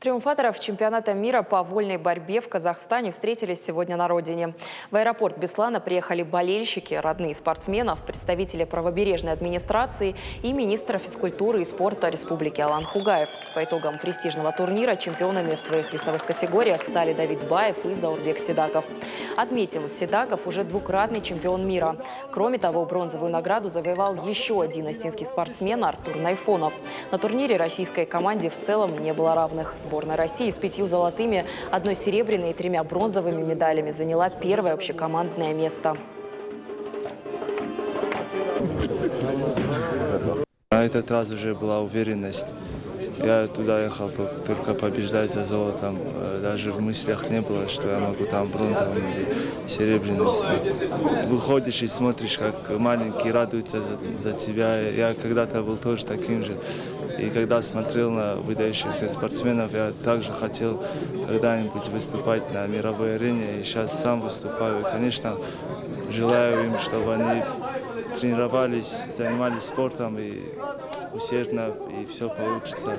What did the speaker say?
Триумфаторов чемпионата мира по вольной борьбе в Казахстане встретились сегодня на родине. В аэропорт Беслана приехали болельщики, родные спортсменов, представители правобережной администрации и министр физкультуры и спорта Республики Алан Хугаев. По итогам престижного турнира чемпионами в своих весовых категориях стали Давид Баев и Заурбек Седаков. Отметим, Седаков уже двукратный чемпион мира. Кроме того, бронзовую награду завоевал еще один осетинский спортсмен Артур Найфонов. На турнире российской команде в целом не было равных. Сборная России с 5 золотыми, 1 серебряной и 3 бронзовыми медалями заняла первое общекомандное место. На этот раз уже была уверенность. Я туда ехал только побеждать за золотом. Даже в мыслях не было, что я могу там бронзовым или серебряным стать. Выходишь и смотришь, как маленькие радуются за тебя. Я когда-то был тоже таким же. И когда смотрел на выдающихся спортсменов, я также хотел когда-нибудь выступать на мировой арене. И сейчас сам выступаю. И, конечно, желаю им, чтобы они тренировались, занимались спортом и усердно, и все получится.